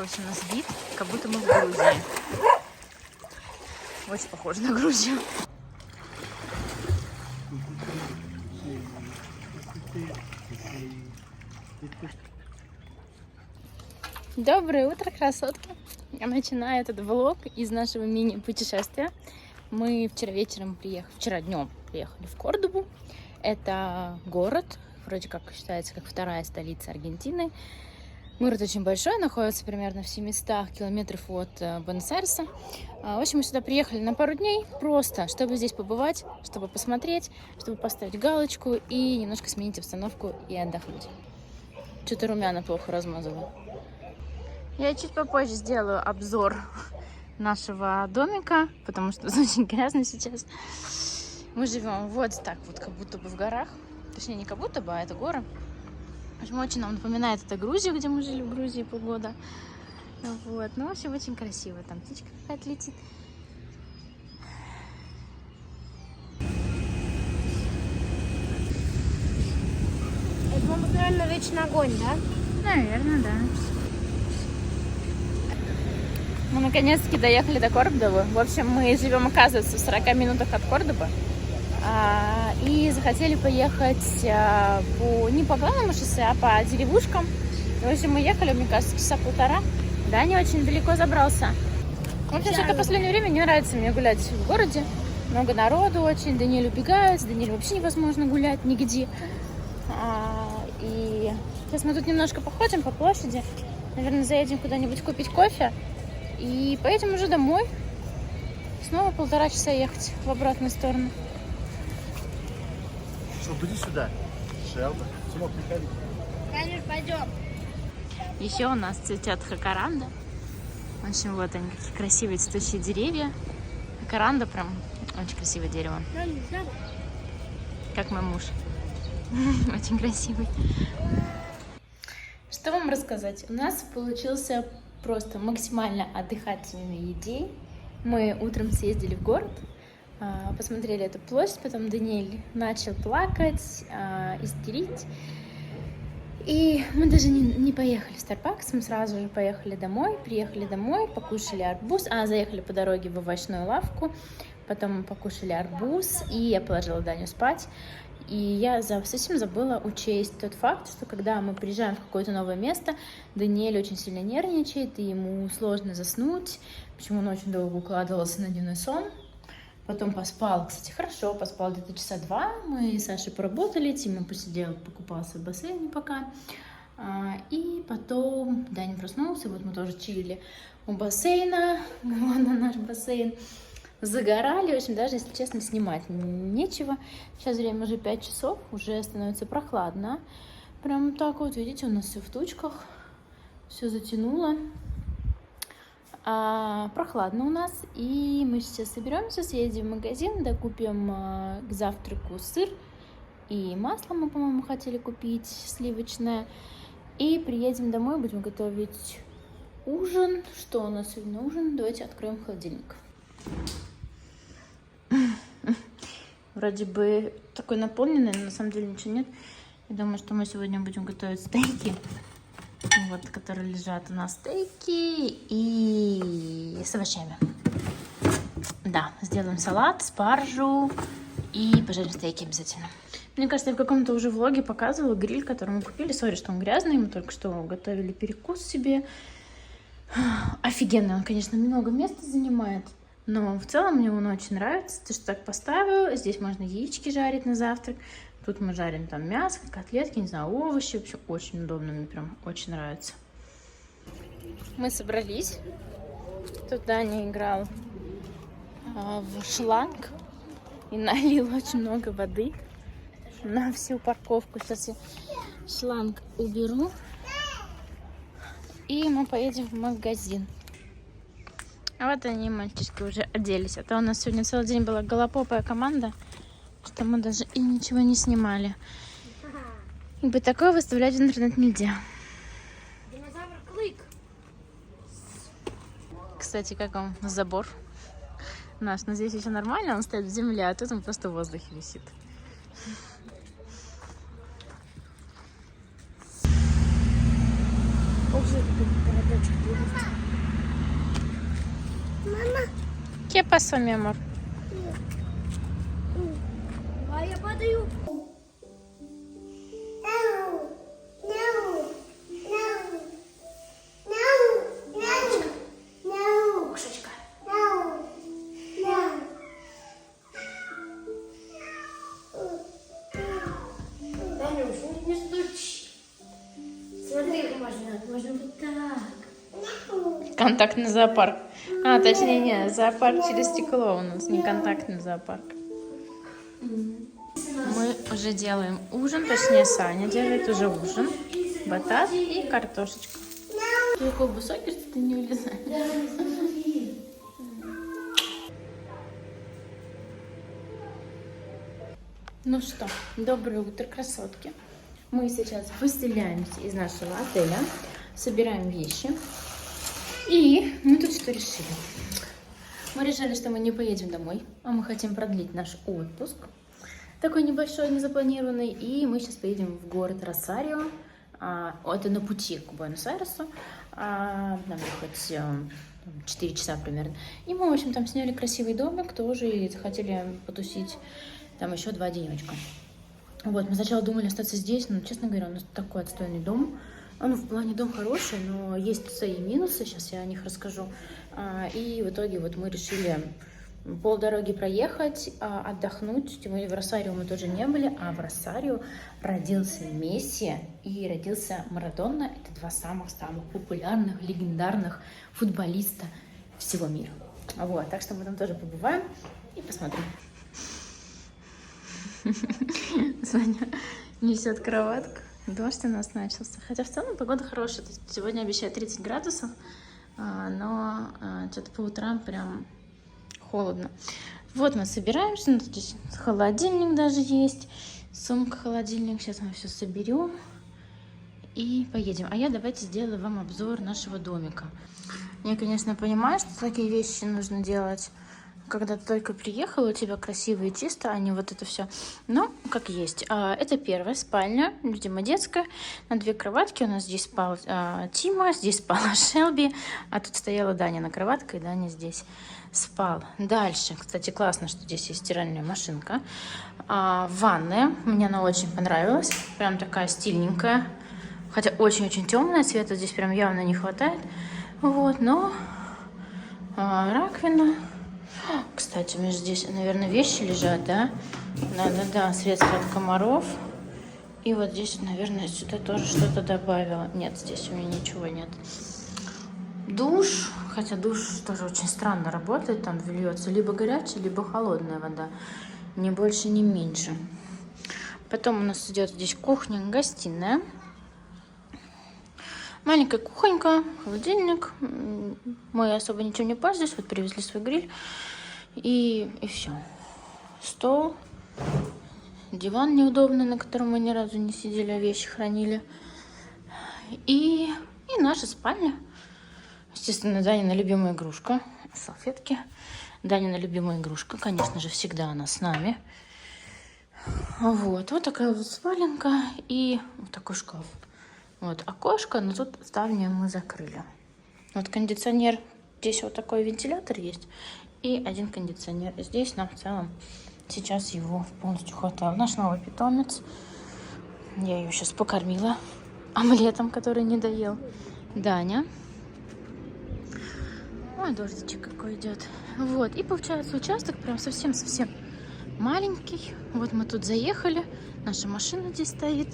Короче, у нас вид, как будто мы в Грузии. Очень похоже на Грузию. Доброе утро, красотки! Я начинаю этот влог из нашего мини-путешествия. Мы вчера днем приехали в Кордобу. Это город, вроде как считается как вторая столица Аргентины. Город очень большой, находится примерно в 700 километров от Буэнос-Айреса. В общем, мы сюда приехали на пару дней, просто чтобы здесь побывать, чтобы посмотреть, чтобы поставить галочку и немножко сменить обстановку и отдохнуть. Что-то румяна плохо размазала. Я чуть попозже сделаю обзор нашего домика, потому что очень грязно сейчас. Мы живем вот так вот, как будто бы в горах. Точнее, не как будто бы, а это горы. В общем, очень нам напоминает это Грузию, где мы жили в Грузии полгода. Вот. Ну, в общем, очень красиво. Там птичка какая-то летит. Это вам обыкновенно вечный огонь, да? Наверное, да. Мы наконец-таки доехали до Кордобы. В общем, мы живем, оказывается, в 40 минутах от Кордобы. И захотели поехать не по главному шоссе, а по деревушкам. В общем, мы ехали, мне кажется, часа полтора. Да, не очень далеко забрался. В общем, что-то в последнее время не нравится мне гулять в городе. Много народу очень, Даниэль убегает, с Даниэлем вообще невозможно гулять нигде. И сейчас мы тут немножко походим по площади. Наверное, заедем куда-нибудь купить кофе. И поедем уже домой. Снова 1,5 часа ехать в обратную сторону. Иди сюда. Шелба. Сынок, приходи. Конечно, пойдем. Еще у нас цветет хакаранда. В общем, вот они, такие красивые цветущие деревья. Хакаранда прям очень красивое дерево. Как мой муж. Очень красивый. Что вам рассказать? У нас получился просто максимально отдыхательный день. Мы утром съездили в город, посмотрели эту площадь, потом Даниэль начал плакать, истерить. И мы даже не поехали в Starbucks, мы сразу же поехали домой, приехали домой, покушали арбуз, заехали по дороге в овощную лавку, потом мы покушали арбуз, и я положила Даню спать. И я совсем забыла учесть тот факт, что когда мы приезжаем в какое-то новое место, Даниэль очень сильно нервничает, и ему сложно заснуть, почему он очень долго укладывался на дневной сон. Потом поспал, кстати, хорошо, поспал где-то часа 2, мы с Сашей поработали, Тима посидел, покупался в бассейне пока. И потом Даня проснулся, вот мы тоже чилили у бассейна, вон на наш бассейн. Загорали, в общем, даже, если честно, снимать нечего. Сейчас время уже 5 часов, уже становится прохладно. Прям так вот, видите, у нас все в тучках, все затянуло. Прохладно у нас, и мы сейчас соберемся, съездим в магазин, докупим к завтраку сыр и масло мы, по-моему, хотели купить сливочное. И приедем домой, будем готовить ужин. Что у нас сегодня ужин? Давайте откроем холодильник. Вроде бы такой наполненный, но на самом деле ничего нет. Я думаю, что мы сегодня будем готовить стейки. Вот, которые лежат у нас стейки и с овощами. Да, сделаем салат, спаржу и пожарим стейки обязательно. Мне кажется, я в каком-то уже влоге показывала гриль, который мы купили. Сори, что он грязный, мы только что готовили перекус себе. Офигенный, он, конечно, много места занимает. Но в целом мне он очень нравится. Ты что так поставил, здесь можно яички жарить на завтрак. Тут мы жарим там мясо, котлетки, не знаю, овощи. В общем, очень удобно, мне прям очень нравится. Мы собрались. Тут Даня играл в шланг и налил очень много воды на всю парковку. Сейчас я шланг уберу. И мы поедем в магазин. А вот они, мальчишки, уже оделись. А то у нас сегодня целый день была голопопая команда, что мы даже и ничего не снимали. Ибо такое выставлять в интернет нельзя. Динозавр Клык. Кстати, как вам забор наш? Но здесь еще нормально, он стоит в земле, а тут он просто в воздухе висит. Городочек двигается. Мама. ¿Qué pasó, mi amor? А я падаю. Кошечка. Танюш, не стучи. Смотри, можно вот так. Контактный зоопарк. А, точнее, не, зоопарк через стекло у нас, не контактный зоопарк. Мы уже делаем ужин, точнее, Саня делает уже ужин. Батат и картошечка. Ты такой высокий, что ты не влезаешь. Ну что, доброе утро, красотки. Мы сейчас выселяемся из нашего отеля, собираем вещи. И мы тут что решили? Мы решили, что мы не поедем домой, а мы хотим продлить наш отпуск. Такой небольшой, незапланированный. И мы сейчас поедем в город Росарио. Это на пути к Буэнос-Айресу. Нам ехать 4 часа примерно. И мы, в общем, там сняли красивый домик тоже и захотели потусить там еще 2 денечка. Вот, мы сначала думали остаться здесь, но, честно говоря, у нас такой отстойный дом. Ну, в плане дом хороший, но есть свои минусы, сейчас я о них расскажу. И в итоге вот мы решили полдороги проехать, отдохнуть. Тем более в Росарио мы тоже не были, а в Росарио родился Месси и родился Марадона. Это 2 самых-самых популярных, легендарных футболиста всего мира. Вот, так что мы там тоже побываем и посмотрим. Саня несет кроватку. Дождь у нас начался. Хотя в целом погода хорошая. Сегодня обещают 30 градусов, но что-то по утрам прям холодно. Вот мы собираемся. Ну, здесь холодильник даже есть. Сумка-холодильник. Сейчас мы все соберем и поедем. А я давайте сделаю вам обзор нашего домика. Я, конечно, понимаю, что такие вещи нужно делать, когда ты только приехала, у тебя красиво и чисто, а не вот это все. Но как есть. Это первая спальня, видимо, детская. На 2 кроватки. У нас здесь спал Тима, здесь спала Шелби, а тут стояла Даня на кроватке, и Даня здесь спал. Дальше, кстати, классно, что здесь есть стиральная машинка. Ванная. Мне она очень понравилась. Прям такая стильненькая. Хотя очень-очень темная. Света здесь прям явно не хватает. Вот, но раковина. Кстати, у меня здесь, наверное, вещи лежат, да? Да, средства от комаров. И вот здесь, наверное, сюда тоже что-то добавила. Нет, здесь у меня ничего нет. Душ. Хотя душ тоже очень странно работает. Там льется либо горячая, либо холодная вода. Ни больше, ни меньше. Потом у нас идет здесь кухня, гостиная. Маленькая кухонька, холодильник. Мы особо ничем не пользуемся. Вот привезли свой гриль. И все. Стол. Диван неудобный, на котором мы ни разу не сидели, а вещи хранили. И наша спальня. Естественно, Данина любимая игрушка. Салфетки. Данина любимая игрушка. Конечно же, всегда она с нами. Вот такая вот спаленка. И вот такой шкаф. Вот окошко, но тут ставню мы закрыли. Вот кондиционер. Здесь вот такой вентилятор есть. И один кондиционер. Здесь нам в целом сейчас его полностью хватало. Наш новый питомец. Я ее сейчас покормила омлетом, который не доел. Даня. Ой, дождичек какой идет. Вот. И получается участок прям совсем-совсем маленький. Вот мы тут заехали. Наша машина здесь стоит.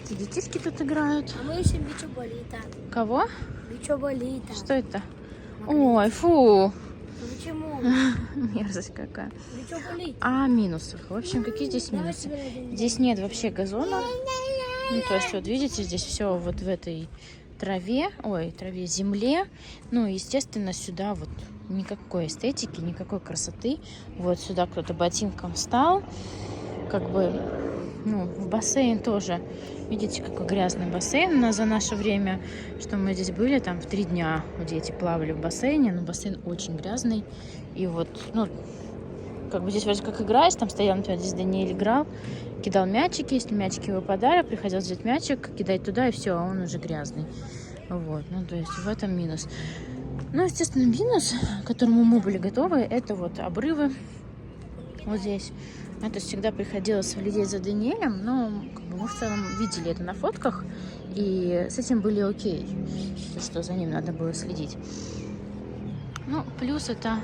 Эти детишки тут играют. А мы ищем бичоболита. Кого? Бичоболита. Что это? Ой, фу. Почему? Мерзость какая. Бичоболит. Минусов. В общем, какие здесь минусы? Здесь нет вообще газона. Ну, то есть, вот видите, здесь все вот в этой траве, земле. Ну, естественно, сюда вот никакой эстетики, никакой красоты. Вот сюда кто-то ботинком встал. Как бы, в бассейн тоже. Видите, какой грязный бассейн у нас за наше время, что мы здесь были, там в 3 дня дети плавали в бассейне, но бассейн очень грязный. И вот, как бы здесь вроде как играешь, там стоял, например, здесь Даниэль играл, кидал мячики, если мячики выпадали, приходил взять мячик, кидать туда, и все, а он уже грязный. Вот, ну то есть в этом минус. Ну, естественно, минус, к которому мы были готовы, это вот обрывы вот здесь. Это всегда приходилось следить за Даниэлем, но как бы мы в целом видели это на фотках, и с этим были окей, что за ним надо было следить. Ну, плюс это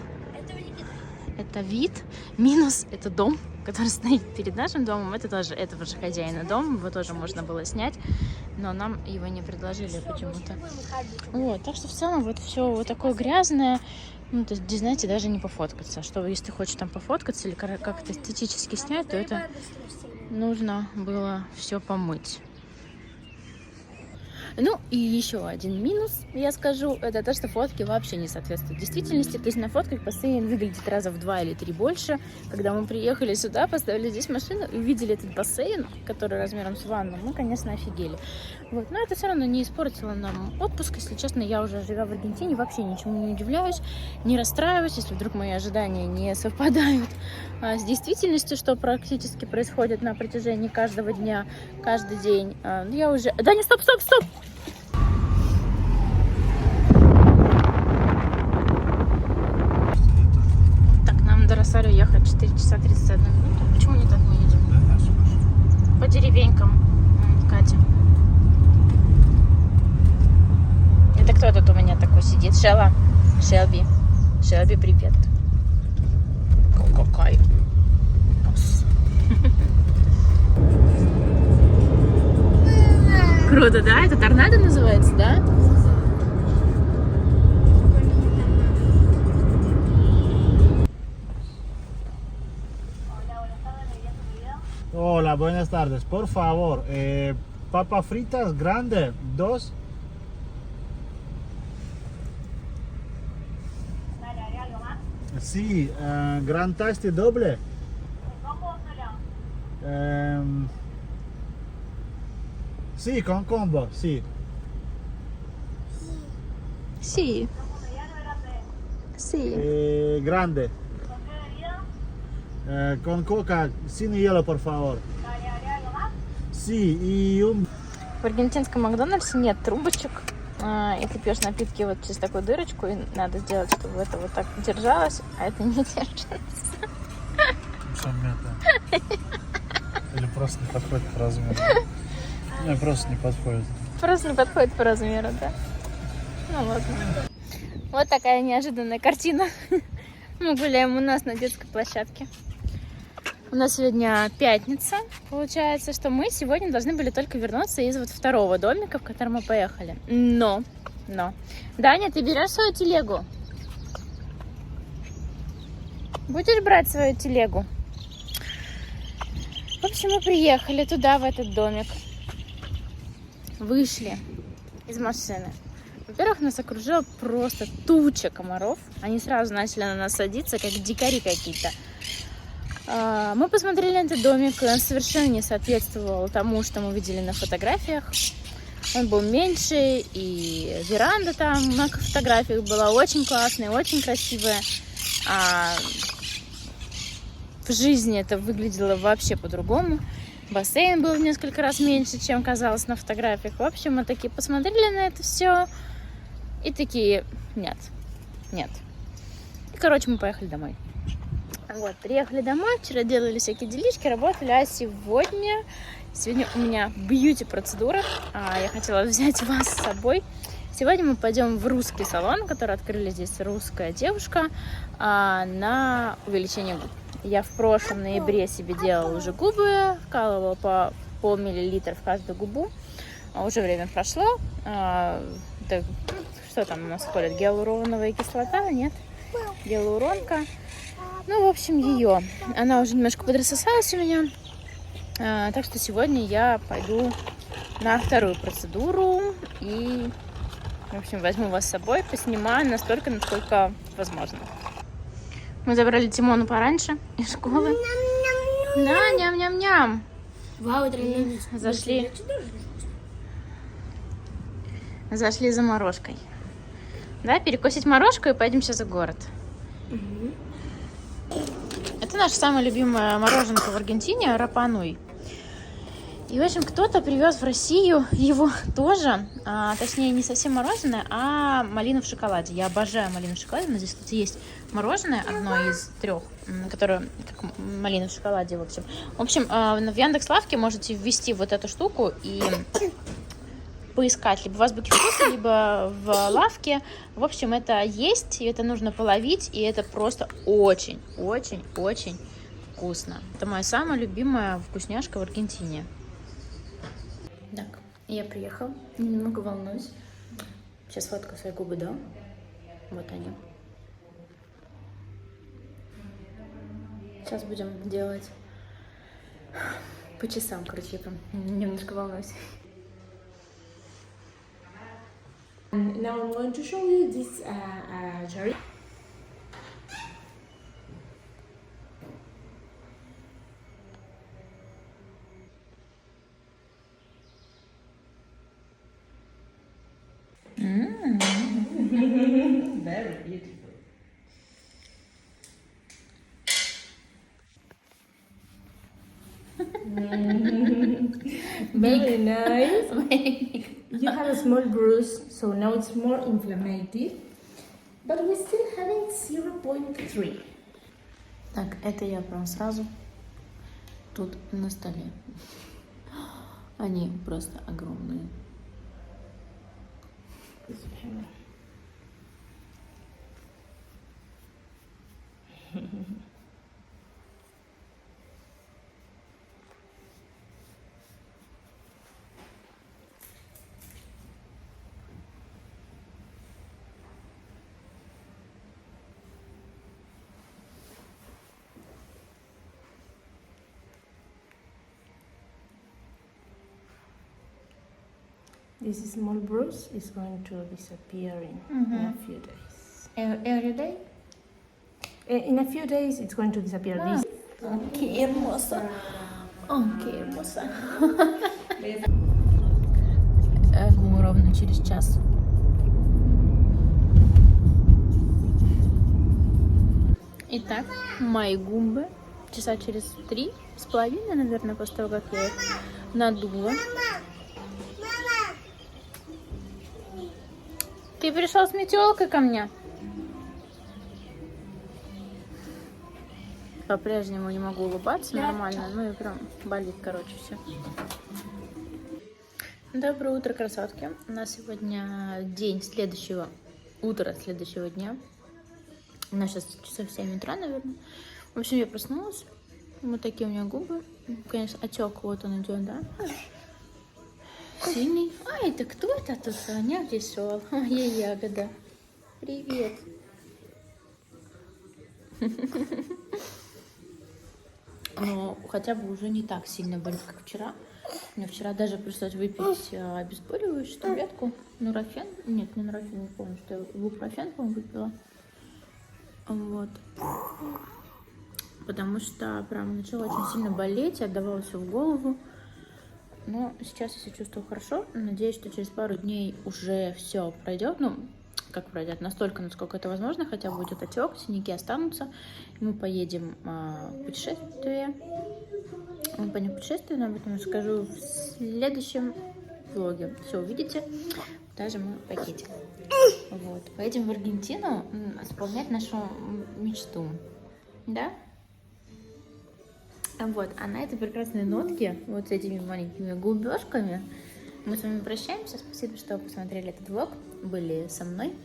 вид, минус это дом, который стоит перед нашим домом. Это тоже этого же хозяина дом, его тоже можно было снять, но нам его не предложили почему-то. Вот, так что в целом вот все вот такое грязное. Ну, то есть, знаете, даже не пофоткаться. Что если ты хочешь там пофоткаться или как-то эстетически снять, то это нужно было все помыть. Ну и еще один минус, я скажу, это то, что фотки вообще не соответствуют действительности. То есть на фотках бассейн выглядит раза в 2 или 3 больше. Когда мы приехали сюда, поставили здесь машину и увидели этот бассейн, который размером с ванну, мы, конечно, офигели. Вот. Но это все равно не испортило нам отпуск. Если честно, я уже живя в Аргентине, вообще ничему не удивляюсь, не расстраиваюсь, если вдруг мои ожидания не совпадают с действительностью, что практически происходит на протяжении каждого дня, каждый день. Я уже... Да не, стоп! Так, нам до Росарио ехать 4 часа 31 минуту. Почему не так мы едем? По деревенькам, Катя. Это кто тут у меня такой сидит? Шелби, привет. Какой нос. Круто, да? Это торнадо называется, да? Hola, buenas tardes. Por favor, papas fritas grande, 2. Vale, ¿hay algo más? Sí, gran tasty doble. ¿Combo o solo? Sí, con combo, sí. Sí. ¿Combo mediano o grande? Sí. Grande. ¿Con qué bebida? Con coca, sin hielo, por favor. Vale, ¿hay algo más? Sí, y un... В аргентинском Макдональдсе нет трубочек, и ты пьешь напитки вот через такую дырочку, и надо сделать, чтобы это вот так держалось, а это не держится. Или просто не подходит по размеру. Не, просто не подходит. Просто не подходит по размеру, да? Ну ладно. Вот такая неожиданная картина. Мы гуляем у нас на детской площадке. У нас сегодня пятница. Получается, что мы сегодня должны были только вернуться из вот второго домика, в который мы поехали. Но. Даня, ты берешь свою телегу? Будешь брать свою телегу? В общем, мы приехали туда, в этот домик. Вышли из машины. Во-первых, нас окружила просто туча комаров. Они сразу начали на нас садиться, как дикари какие-то. Мы посмотрели на этот домик. Он совершенно не соответствовал тому, что мы видели на фотографиях. Он был меньше, и веранда там на фотографиях была очень классная, очень красивая. А в жизни это выглядело вообще по-другому. Бассейн был в несколько раз меньше, чем казалось на фотографиях. В общем, мы такие посмотрели на это все и такие, нет. И, короче, мы поехали домой. Вот, приехали домой, вчера делали всякие делишки, работали, а сегодня у меня бьюти-процедура. Я хотела взять вас с собой. Сегодня мы пойдем в русский салон, который открыли здесь русская девушка, на увеличение губ. Я в прошлом ноябре себе делала уже губы, вкалывала по пол-миллилитра в каждую губу. Уже время прошло. Что там у нас ходит? Гиалуроновая кислота? Нет? Гиалуронка. Ну, в общем, ее. Она уже немножко подрассосалась у меня. Так что сегодня я пойду на вторую процедуру. И, в общем, возьму вас с собой, поснимаю настолько, насколько возможно. Мы забрали Тимону пораньше из школы. Да, ням-ням-ням. Вау, это реально. Зашли за морожкой. Да, перекусить морожку и пойдем сейчас в город. Это наша самая любимая мороженка в Аргентине, Рапа Нуй. И, в общем, кто-то привез в Россию его тоже, точнее, не совсем мороженое, а малину в шоколаде. Я обожаю малину в шоколаде, но здесь, кстати, есть мороженое, одно из 3, которое как малина в шоколаде, в общем. В общем, в Яндекс.Лавке можете ввести вот эту штуку и поискать либо в Азбуке Вкуса, либо в лавке. В общем, это есть, и это нужно половить, и это просто очень-очень-очень вкусно. Это моя самая любимая вкусняшка в Аргентине. Так, я приехала, немного волнуюсь. Сейчас фоткаю свои губы, да? Вот они. Сейчас будем делать по часам, короче, я прям немножко волнуюсь. Now I'm going to show you this cherry. Very beautiful. Very nice. You have a small bruise, so now it's more inflamed. But we're still having 0.3. Так, это я прям сразу тут на столе. Они просто огромные. This small bruise is going to disappear in a few days. Every day? In a few days, it's going to disappear. This. Окей, hermosa. Окей, hermosa. Ровно через час. Итак, мои губы часа через 3,5, наверное, после того, как я их надула. Ты пришел с метелкой ко мне? По-прежнему не могу улыбаться нормально, ну и прям болит, короче, все. Доброе утро, красотки. У нас сегодня день утро следующего дня. У нас сейчас часов 7 утра, наверное. В общем, я проснулась. Вот такие у меня губы. Конечно, отек вот он идет, да? Синий. А, это кто это тут? Аня пришел. Моя ягода. Привет. Но хотя бы уже не так сильно болит, как вчера. Мне вчера даже пришлось выпить обезболивающую таблетку. Нурофен. Нет, не нурофен, не помню, что я бупрофен, по-моему, выпила. Вот. Потому что прям начало очень сильно болеть, отдавало все в голову. Но сейчас я себя чувствую хорошо. Надеюсь, что через пару дней уже все пройдет. Ну, как пройдет? Настолько, насколько это возможно. Хотя будет отек, синяки останутся. Мы поедем в путешествие. Мы поедем в путешествие, но об этом расскажу в следующем влоге. Все увидите. Даже мой пакетик. Вот. Поедем в Аргентину исполнять нашу мечту. Да? Вот, а на этой прекрасной нотке, вот с этими маленькими губежками, мы с вами прощаемся. Спасибо, что посмотрели этот влог, были со мной.